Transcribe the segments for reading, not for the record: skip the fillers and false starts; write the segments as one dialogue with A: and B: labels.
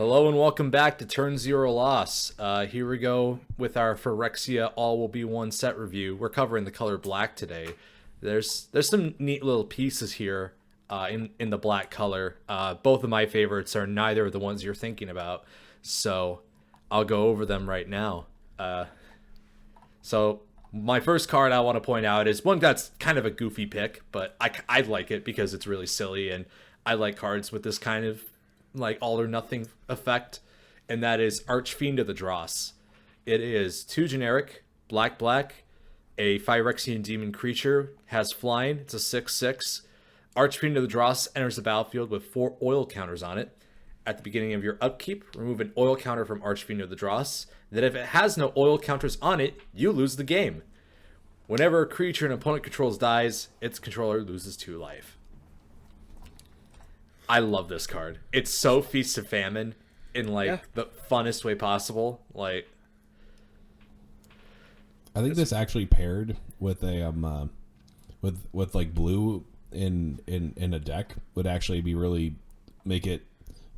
A: Hello and welcome back to Turn Zero Loss. Here we go with our Phyrexia All Will Be One set review. We're covering the color black today. There's some neat little pieces here in the black color. Both of my favorites are neither of the ones you're thinking about, so I'll go over them right now. So my first card I want to point out is one that's kind of a goofy pick, but I like it because it's really silly, and I like cards with this kind of like all or nothing effect, and that is Fiend of the Dross. It is 2 generic, black, a Phyrexian demon creature, has flying, it's a 6/6. Fiend of the Dross enters the battlefield with 4 oil counters on it. At the beginning of your upkeep, remove an oil counter from Fiend of the Dross. Then if it has no oil counters on it, you lose the game. Whenever a creature an opponent controls dies, its controller loses 2 life. I love this card. It's so Feast of Famine in the funnest way possible. Like,
B: I think this actually paired with a with like blue in a deck would actually be really make it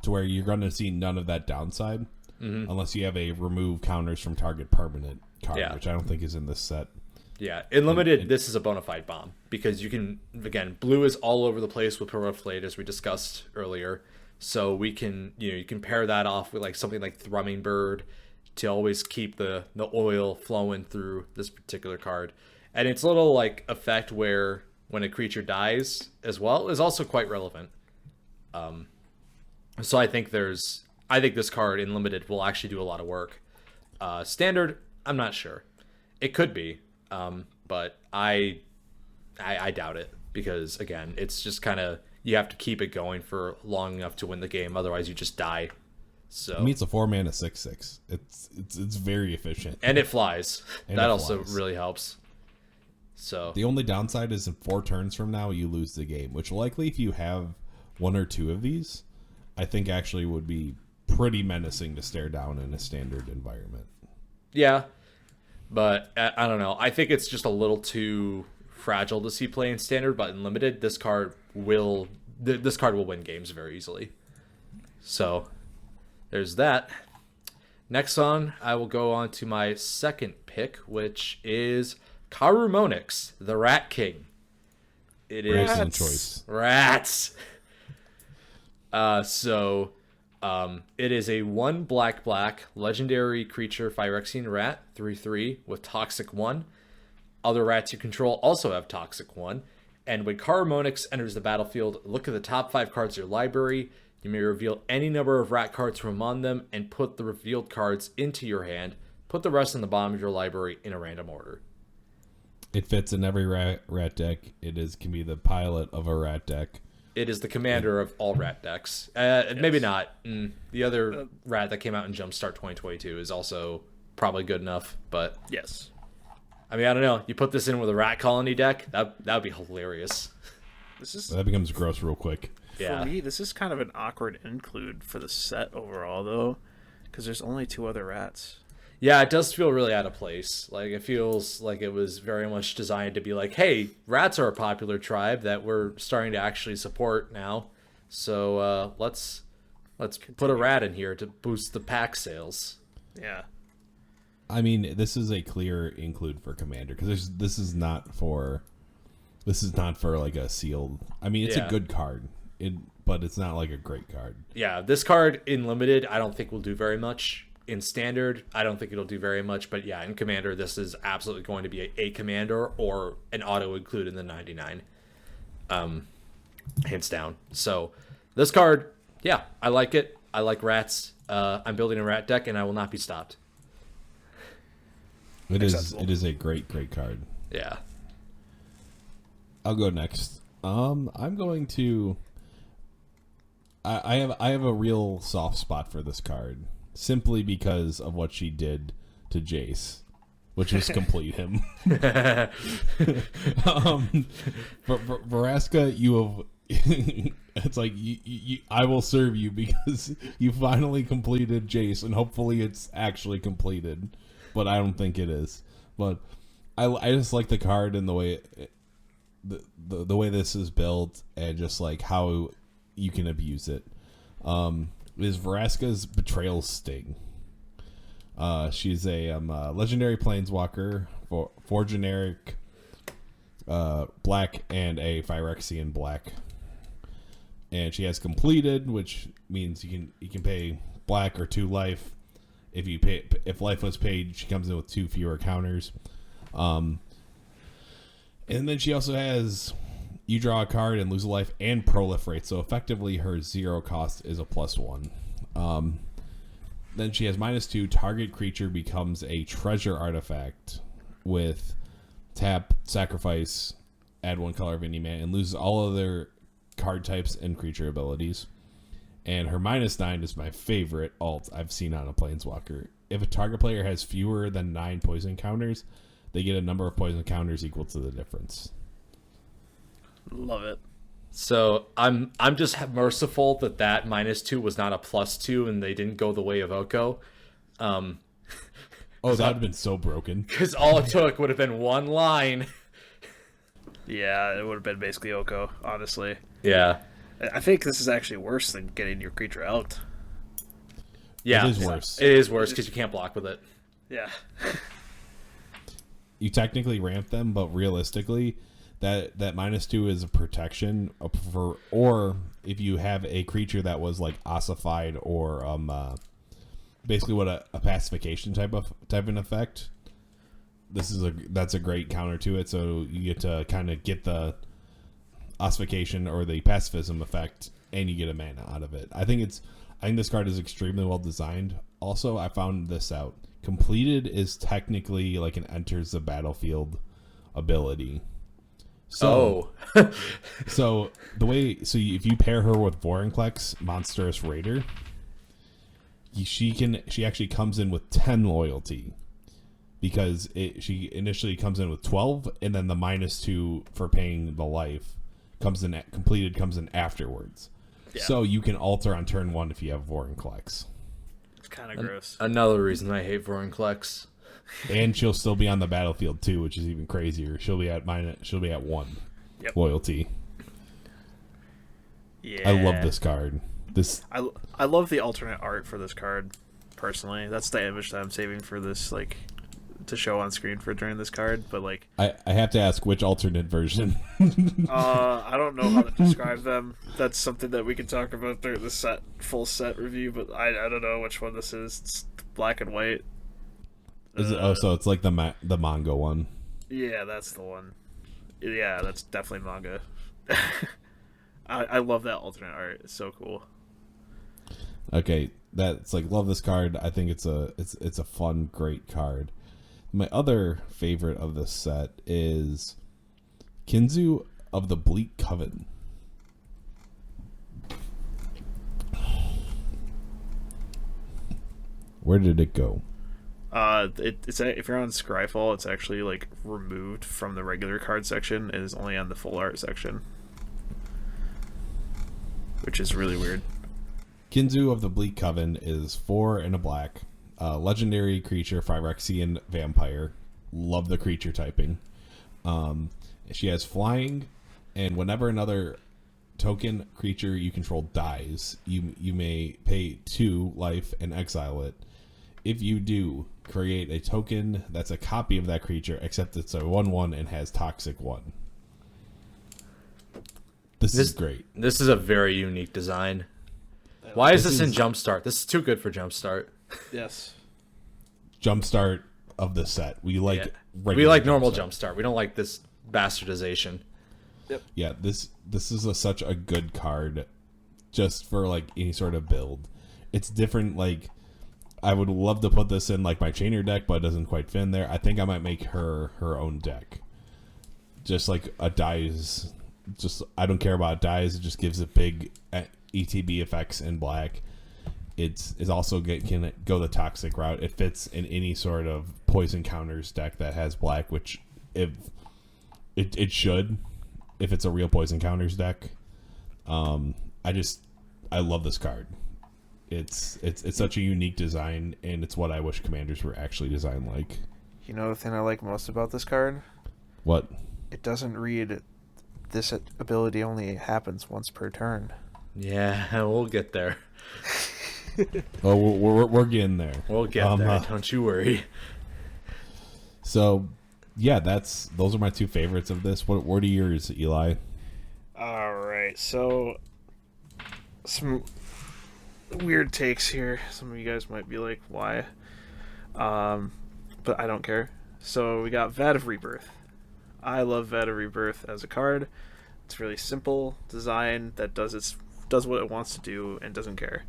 B: to where you're going to see none of that downside unless you have a remove counters from target permanent card, which I don't think is in this set.
A: Yeah, in limited, this is a bona fide bomb because you can, again, blue is all over the place with Proliferate, as we discussed earlier. So we can, you can pair that off with like something like Thrumming Bird to always keep the oil flowing through this particular card. And its little like effect where when a creature dies as well is also quite relevant. So I think this card in limited will actually do a lot of work. Standard, I'm not sure. It could be. But I doubt it because, again, it's just kind of, you have to keep it going for long enough to win the game. Otherwise, you just die. So
B: I mean, it's a 4-mana 6/6. It's very efficient,
A: and it flies. That also really helps. So
B: the only downside is in 4 turns from now you lose the game, which likely if you have 1 or 2 of these, I think actually would be pretty menacing to stare down in a standard environment.
A: Yeah. But I don't know. I think it's just a little too fragile to see play in standard. But in limited, this card will win games very easily. So there's that. Next on, I will go on to my second pick, which is Karumonix, the Rat King. It is
B: excellent choice.
A: Rats. It is a 1 black legendary creature Phyrexian rat 3/3 with Toxic 1. Other rats you control also have Toxic 1. And when Karumonix enters the battlefield, look at the top 5 cards of your library. You may reveal any number of rat cards from among them and put the revealed cards into your hand. Put the rest in the bottom of your library in a random order.
B: It fits in every rat deck. Can be the pilot of a rat deck.
A: It is the commander of all rat decks. Yes. Maybe not. The other rat that came out in Jumpstart 2022 is also probably good enough, but
C: yes.
A: I mean, I don't know. You put this in with a rat colony deck, that would be hilarious.
B: That becomes gross real quick.
A: Yeah.
C: For me, this is kind of an awkward include for the set overall, though, because there's only 2 other rats.
A: Yeah, it does feel really out of place. Like, it feels like it was very much designed to be like, hey, rats are a popular tribe that we're starting to actually support now. So let's put a rat in here to boost the pack sales.
C: Yeah.
B: I mean, this is a clear include for Commander because this is not for like a sealed. I mean, it's a good card, but it's not like a great card.
A: Yeah, this card in limited, I don't think will do very much. In standard, I don't think it'll do very much, but yeah, in commander, this is absolutely going to be a commander or an auto include in the 99, hands down. So this card, yeah, I like it. I like rats. I'm building a rat deck, and I will not be stopped.
B: It is a great card.
A: Yeah.
B: I'll go next. I'm going to. I have a real soft spot for this card. Simply because of what she did to Jace, which was complete him. Vraska, you have. It's like I will serve you because you finally completed Jace, and hopefully it's actually completed, but I don't think it is. But I just like the card and the way the way this is built, and just like how you can abuse it. is Vraska's Betrayal Sting. She's a legendary planeswalker for generic black and a Phyrexian black. And she has completed, which means you can pay black or 2 life. If life was paid, she comes in with 2 fewer counters. And then she also has you draw a card and lose a life and proliferate. So effectively, her 0 cost is a +1. Then she has -2. Target creature becomes a treasure artifact with tap, sacrifice, add 1 color of any mana, and loses all other card types and creature abilities. And her -9 is my favorite alt I've seen on a planeswalker. If a target player has fewer than 9 poison counters, they get a number of poison counters equal to the difference.
C: Love it.
A: So I'm just merciful that -2 was not a +2 and they didn't go the way of Oko.
B: Oh, that would have been so broken.
A: Because all it took would have been 1 line.
C: Yeah, it would have been basically Oko, honestly.
A: Yeah.
C: I think this is actually worse than getting your creature out.
A: Yeah.
B: It is worse.
A: It is worse because you can't block with it.
C: Yeah.
B: You technically ramp them, but realistically, that -2 is a protection or if you have a creature that was like ossified or basically what a pacification type of effect. That's a great counter to it. So you get to kind of get the ossification or the pacifism effect, and you get a mana out of it. I think this card is extremely well designed. Also, I found this out. Completed is technically like an enters the battlefield ability. So, if you pair her with Vorinclex, Monstrous Raider, she actually comes in with 10 loyalty because she initially comes in with 12, and then the -2 for paying the life comes in afterwards. Yeah. So you can alter on turn 1 if you have Vorinclex.
C: It's kind of gross.
A: Another reason I hate Vorinclex.
B: And she'll still be on the battlefield too, which is even crazier. She'll be at 1 loyalty.
C: Yeah,
B: I love this card.
C: I love the alternate art for this card. Personally, that's the image that I'm saving for this, like, to show on screen for during this card. But like,
B: I have to ask which alternate version.
C: I don't know how to describe them. That's something that we can talk about during the full set review. But I don't know which one this is. It's black and white.
B: So it's like the manga one.
C: Yeah, that's the one. Yeah, that's definitely manga. I love that alternate art. It's so cool.
B: Okay, that's like, love this card. I think it's a fun, great card. My other favorite of this set is Kinzu of the Bleak Coven. Where did it go?
C: It's if you're on Scryfall, it's actually like removed from the regular card section. It is only on the full art section, which is really weird.
B: Kinzu of the Bleak Coven is 4 and a black, legendary creature, Phyrexian vampire. Love the creature typing. She has flying, and whenever another token creature you control dies, you may pay 2 life and exile it. If you do, create a token that's a copy of that creature, except it's a 1/1 and has toxic 1. This is great.
A: This is a very unique design. Why is this in Jumpstart? This is too good for Jumpstart.
C: Yes.
B: Jumpstart of the set. We like
A: normal Jumpstart. We don't like this bastardization.
C: Yep.
B: Yeah, this is such a good card just for like any sort of build. It's different. Like, I would love to put this in like my Chainer deck, but it doesn't quite fit in there. I think I might make her own deck. Just like a dies. Just, I don't care about dies. It just gives it big ETB effects in black. It's also can go the toxic route. It fits in any sort of poison counters deck that has black, which if it should, if it's a real poison counters deck. I love this card. It's such a unique design, and it's what I wish commanders were actually designed like.
D: You know the thing I like most about this card?
B: What?
D: It doesn't read, this ability only happens once per turn.
A: Yeah, we'll get there.
B: Oh, we're getting there.
A: We'll get there. Don't you worry.
B: So, yeah, those are my two favorites of this. What are yours, Eli?
C: All right, so some weird takes here. Some of you guys might be like, "Why?" But I don't care. So we got Vat of Rebirth. I love Vat of Rebirth as a card. It's really simple design that does what it wants to do and doesn't care.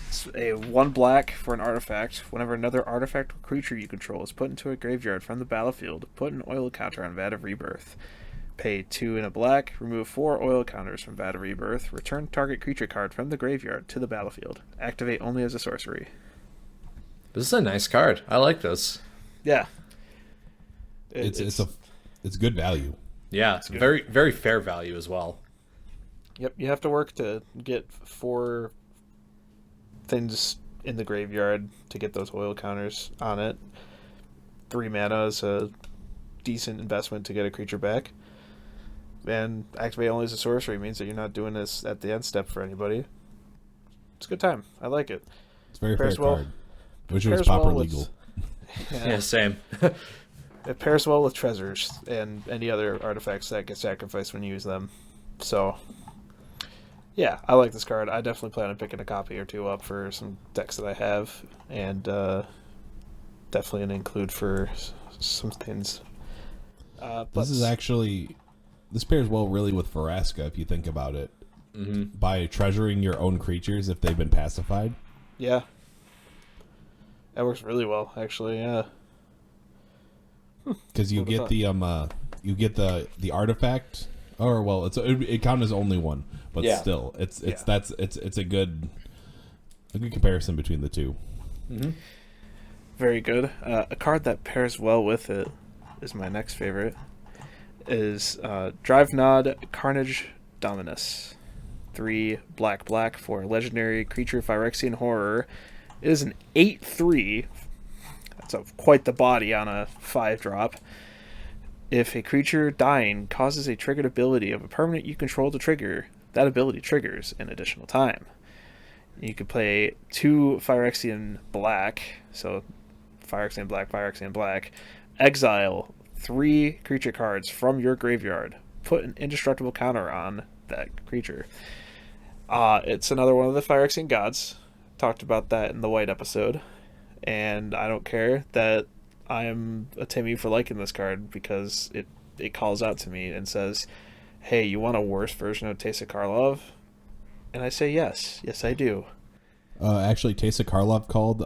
C: It's a 1 black for an artifact. Whenever another artifact or creature you control is put into a graveyard from the battlefield, put an oil counter on Vat of Rebirth. Pay 2 and a black, remove 4 oil counters from Vat of Rebirth, return target creature card from the graveyard to the battlefield. Activate only as a sorcery.
A: This is a nice card. I like this.
C: Yeah.
B: It's good value.
A: Yeah, it's very, very fair value as well.
C: Yep, you have to work to get 4 things in the graveyard to get those oil counters on it. 3 mana is a decent investment to get a creature back. And activate only as a sorcery means that you're not doing this at the end step for anybody. It's a good time. I like it.
B: It's a very fair
C: well,
B: card. Wish it was proper legal.
A: Yeah, same.
C: It pairs well with treasures and any other artifacts that get sacrificed when you use them. So, yeah, I like this card. I definitely plan on picking a copy or 2 up for some decks that I have, and definitely an include for some things.
B: This pairs well really with Phyrexia if you think about it. Mm-hmm. By treasuring your own creatures if they've been pacified.
C: Yeah. That works really well, actually, yeah.
B: Because you get the artifact, or well, it counts as only 1, but still, it's a good comparison between the two.
A: Mm-hmm.
C: Very good. A card that pairs well with it is my next favorite. Is Drive Nod Carnage Dominus. 3 black for legendary creature Phyrexian Horror. It is an 8/3. That's quite the body on a 5-drop. If a creature dying causes a triggered ability of a permanent you control to trigger, that ability triggers an additional time. You could play 2 Phyrexian black, so Phyrexian black, exile 3 creature cards from your graveyard, put an indestructible counter on that creature. It's another one of the Phyrexian gods. Talked about that in the white episode. And I don't care that I am a Timmy for liking this card because it calls out to me and says, hey, you want a worse version of Teysa Karlov? And I say yes. Yes, I do.
B: Actually, Teysa Karlov called.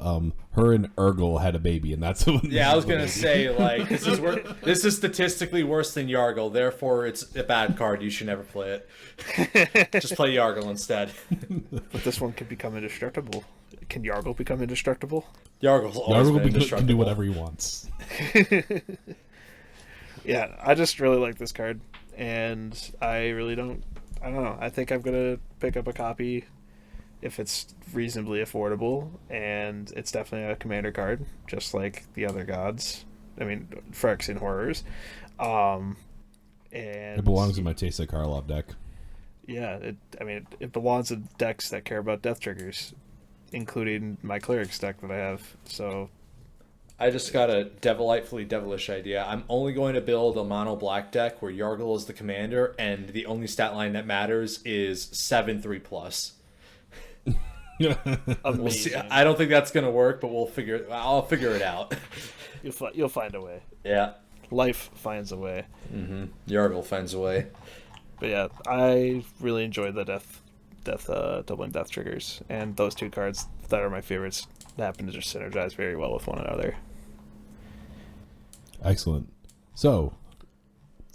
B: Her and Urgel had a baby, and that's what.
A: Yeah, I was gonna say like this is statistically worse than Yargle, therefore it's a bad card. You should never play it. Just play Yargle instead.
C: But this one can become indestructible. Can Yargle become indestructible?
A: Yargle's always been indestructible.
B: Can do whatever he wants.
C: Yeah, I just really like this card, and I don't know. I think I'm gonna pick up a copy if it's reasonably affordable, and it's definitely a commander card, just like the other gods. I mean, Phyrexian Horrors. And
B: it belongs in my Teysa Karlov deck.
C: Yeah, it belongs in decks that care about death triggers, including my Clerics deck that I have. So
A: I just got a delightfully devilish idea. I'm only going to build a mono black deck where Yargle is the commander, and the only stat line that matters is 7/3+. We'll see. I don't think that's gonna work, but I'll figure it out.
C: You'll find a way.
A: Yeah,
C: life finds a way.
A: Mm-hmm. Yargle finds a way.
C: But yeah, I really enjoyed the doubling death triggers, and those 2 cards that are my favorites happen to just synergize very well with one another.
B: Excellent. So,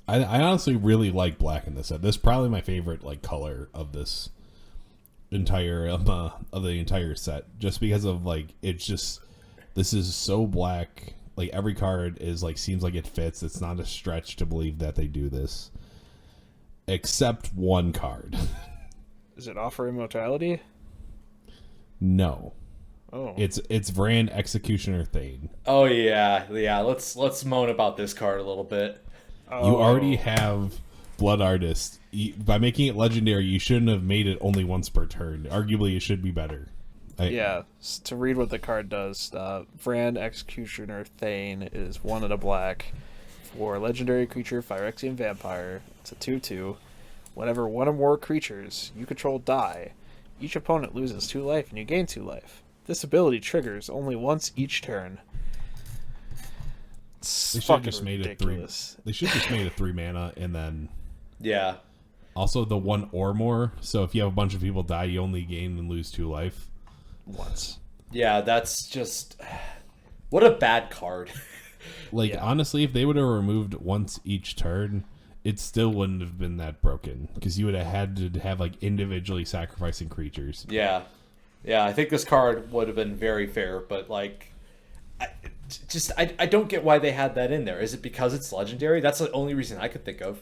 B: I honestly really like black in this set. This is probably my favorite color of this entire of the entire set, just because of this is so black. Every card is seems like it fits. It's not a stretch to believe that they do this, except one card.
C: Does it offer immortality?
B: No.
C: Oh.
B: It's Vrand Executioner Thane.
A: Oh yeah. Let's moan about this card a little bit.
B: You already have Blood Artist. By making it legendary, you shouldn't have made it only once per turn. Arguably, it should be better.
C: To read what the card does, Vrand Executioner Thane is 1 and a black for legendary creature Phyrexian Vampire. It's a 2/2. Whenever one or more creatures you control die, each opponent loses 2 life and you gain 2 life. This ability triggers only once each turn.
B: They should have just made it 3. They should have just made it 3 mana and then also the 1 or more. So if you have a bunch of people die, you only gain and lose 2 life
C: once.
A: Yeah, that's just what a bad card.
B: Honestly, if they would have removed once each turn, it still wouldn't have been that broken because you would have had to have individually sacrificing creatures.
A: Yeah, I think this card would have been very fair, but I don't get why they had that in there. Is it because it's legendary? That's the only reason I could think of.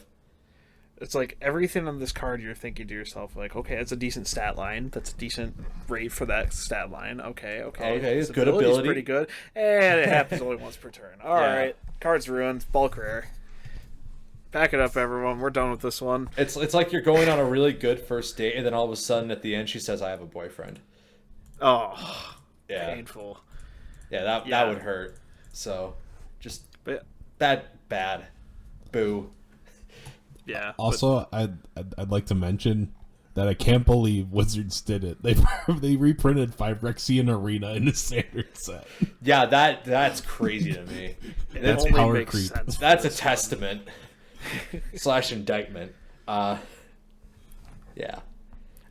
C: It's everything on this card you're thinking to yourself, okay, it's a decent stat line. That's a decent rate for that stat line. Okay.
A: It's good ability.
C: Pretty good. And it happens only once per turn. All right. Card's ruined. Bulk rare. Back it up, everyone. We're done with this one.
A: It's like you're going on a really good first date, and then all of a sudden at the end she says, I have a boyfriend.
C: Oh.
A: Yeah.
C: Painful.
A: Yeah, that would hurt. So, just bad. Boo.
C: Yeah.
B: Also, I'd like to mention that I can't believe Wizards did it. They reprinted Phyrexian Arena in the standard set.
A: Yeah, that's crazy to me.
B: That's power creep.
A: That's a testament / indictment. Yeah.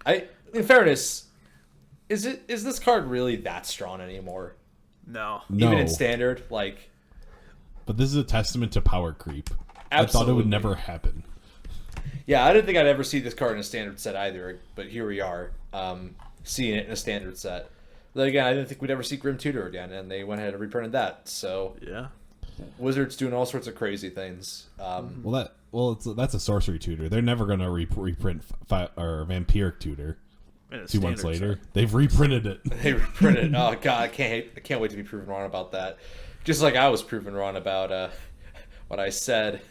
A: In fairness, is this card really that strong anymore?
C: No.
A: Even in standard,
B: But this is a testament to power creep.
A: Absolutely.
B: I thought it would never happen.
A: Yeah, I didn't think I'd ever see this card in a standard set either, but here we are, seeing it in a standard set. Then again, I didn't think we'd ever see Grim Tutor again, and they went ahead and reprinted that. So
C: yeah,
A: Wizards doing all sorts of crazy things.
B: That's a sorcery tutor. They're never gonna reprint or vampiric tutor. 2 months later,
C: set.
B: they've reprinted it.
A: They reprinted it. Oh god, I can't wait to be proven wrong about that. Just like I was proven wrong about what I said.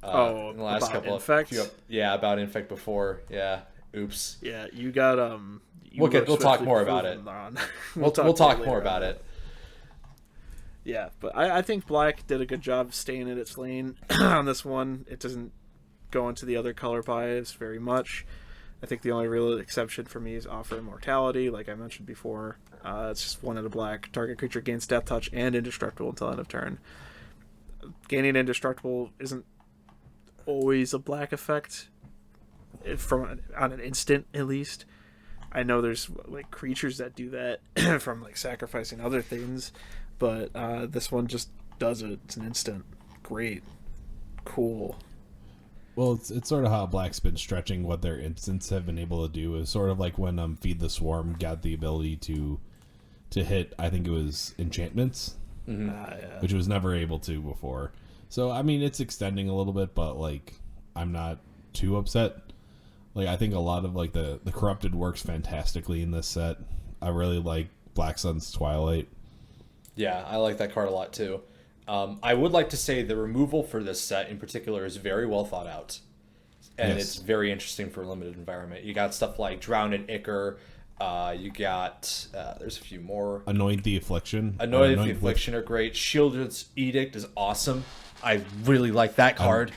A: In the last couple
C: Infect?
A: about Infect before. Yeah. Oops.
C: Yeah, you got
A: We'll talk more about it. We'll talk more about it.
C: Yeah, but I think Black did a good job staying in its lane on this one. It doesn't go into the other color pies very much. I think the only real exception for me is Offer Immortality, like I mentioned before. It's just 1 in a black. Target creature gains Death Touch and Indestructible until end of turn. Gaining Indestructible isn't always a black effect, on an instant at least. I know there's creatures that do that from sacrificing other things, but this one just does it. It's an instant. Great. Cool.
B: Well, it's sort of how Black's been stretching what their instants have been able to do. Is sort of like when Feed the Swarm got the ability to hit, I think it was enchantments, which it was never able to before. So, I mean, it's extending a little bit, but, I'm not too upset. I think a lot of, the Corrupted works fantastically in this set. I really like Black Sun's Twilight.
A: Yeah, I like that card a lot, too. I would like to say the removal for this set in particular is very well thought out. And It's very interesting for a limited environment. You got stuff like Drown and Ichor. You got, there's a few more.
B: Anoint the Affliction.
A: Anoint the Affliction are great. Shieldred's Edict is awesome. I really like that card.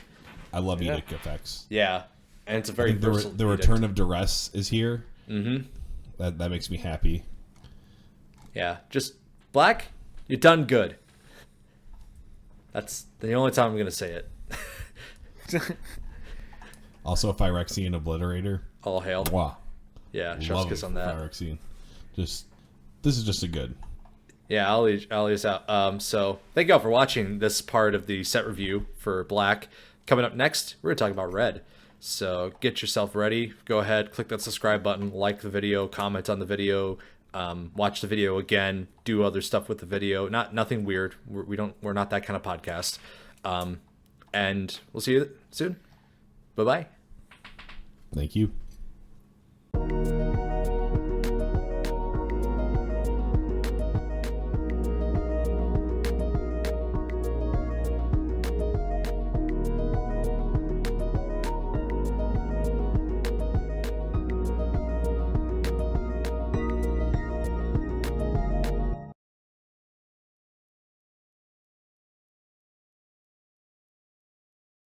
B: I love Edict effects.
A: Yeah, and it's a very versatile
B: the Return of Duress is here.
A: Mm-hmm.
B: That makes me happy.
A: Yeah, just Black, you done good. That's the only time I'm going to say it.
B: Also, Phyrexian Obliterator.
A: All hail.
B: Wow.
A: Yeah, chef's kiss on that.
B: Phyrexian. This is just a good.
A: Yeah, I'll leave us out. So thank you all for watching this part of the set review for Black. Coming up next, we're going to talk about Red. So get yourself ready. Go ahead, click that subscribe button, like the video, comment on the video, watch the video again, do other stuff with the video. Nothing weird. We're not that kind of podcast. And we'll see you soon. Bye-bye.
B: Thank you.